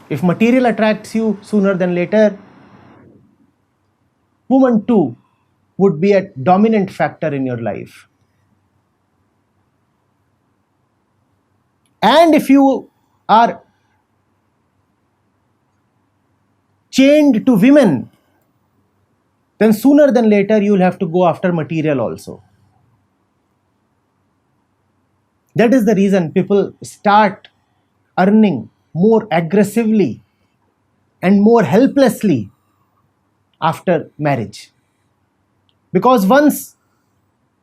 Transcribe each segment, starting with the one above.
If material attracts you sooner than later, woman too would be a dominant factor in your life. And if you are chained to women, then sooner than later you will have to go after material also. That is the reason people start earning more aggressively and more helplessly after marriage. Because once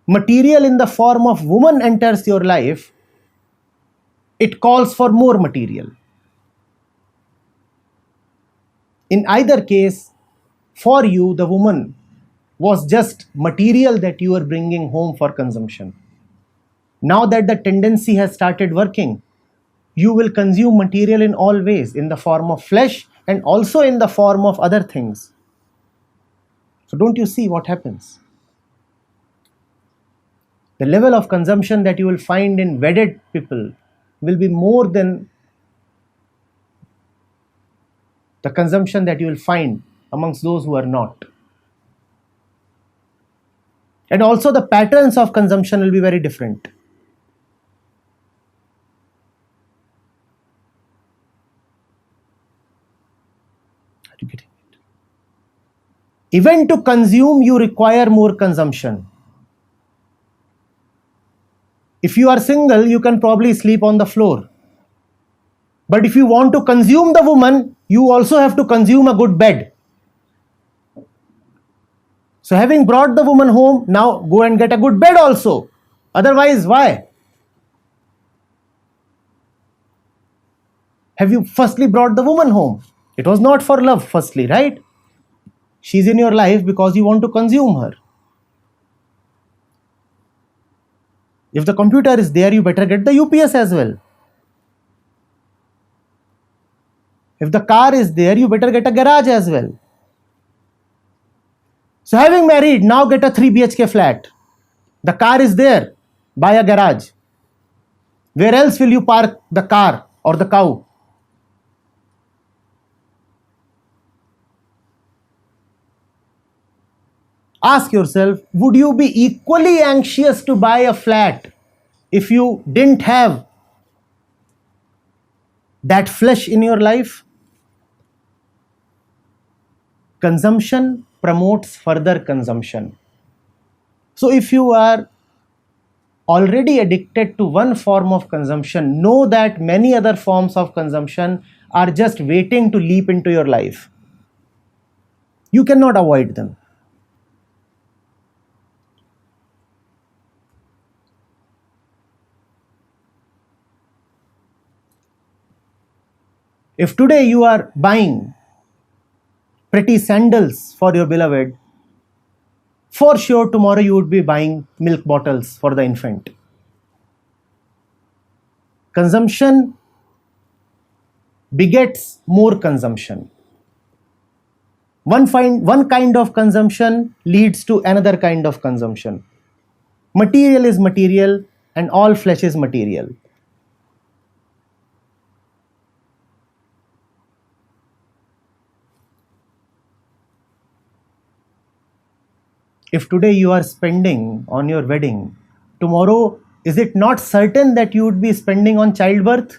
material in the form of woman enters your life, it calls for more material. In either case, for you, the woman was just material that you were bringing home for consumption. Now that the tendency has started working, you will consume material in all ways, in the form of flesh and also in the form of other things. So don't you see what happens? The level of consumption that you will find in wedded people will be more than the consumption that you will find amongst those who are not. And also the patterns of consumption will be very different. Are you getting it? Even to consume, you require more consumption. If you are single, you can probably sleep on the floor. But if you want to consume the woman, you also have to consume a good bed. So having brought the woman home, now go and get a good bed also. Otherwise, why? Have you firstly brought the woman home? It was not for love, firstly, right? She's in your life because you want to consume her. If the computer is there, you better get the UPS as well. If the car is there, you better get a garage as well. So having married, now get a 3 BHK flat. The car is there, buy a garage. Where else will you park the car or the cow? Ask yourself, would you be equally anxious to buy a flat if you didn't have that flesh in your life? Consumption promotes further consumption. So if you are already addicted to one form of consumption, know that many other forms of consumption are just waiting to leap into your life. You cannot avoid them. If today you are buying pretty sandals for your beloved, for sure tomorrow you would be buying milk bottles for the infant. Consumption begets more consumption. One kind of consumption leads to another kind of consumption. Material is material and all flesh is material. If today you are spending on your wedding, tomorrow is it not certain that you would be spending on childbirth?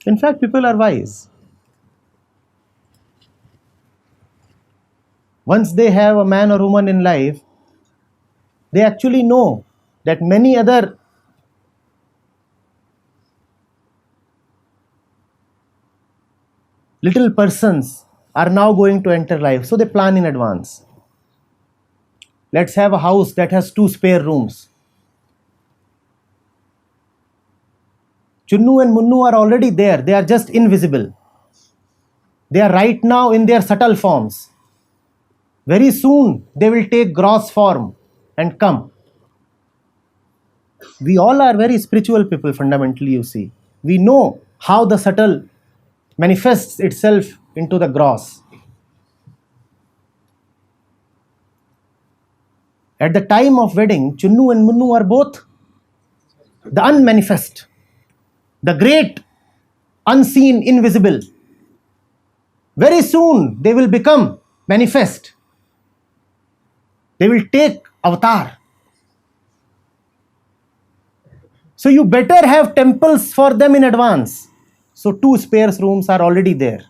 In fact, people are wise. Once they have a man or woman in life, they actually know that many other little persons are now going to enter life. So they plan in advance. Let's have a house that has 2 spare rooms. Chunnu and Munnu are already there. They are just invisible. They are right now in their subtle forms. Very soon they will take gross form and come. We all are very spiritual people fundamentally, you see. We know how the subtle manifests itself into the gross. At the time of wedding, Chunnu and Munnu are both the unmanifest, the great, unseen, invisible. Very soon they will become manifest. They will take avatar. So you better have temples for them in advance. So 2 spare rooms are already there.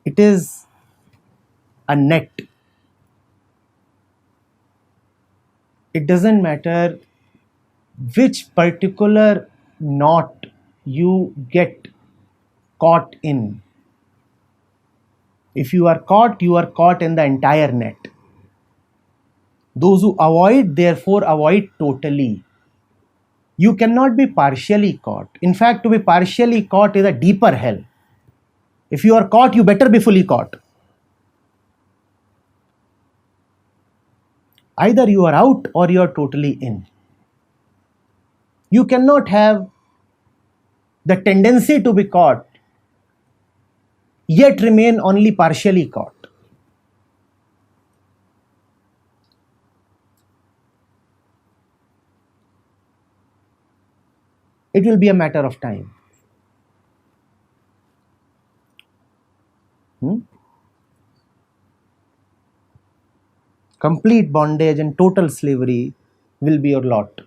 It is a net. It doesn't matter which particular knot you get caught in. If you are caught in the entire net. Those who avoid, therefore, avoid totally. You cannot be partially caught. In fact, to be partially caught is a deeper hell. If you are caught, you better be fully caught. Either you are out or you are totally in. You cannot have the tendency to be caught, yet remain only partially caught. It will be a matter of time. Complete bondage and total slavery will be your lot.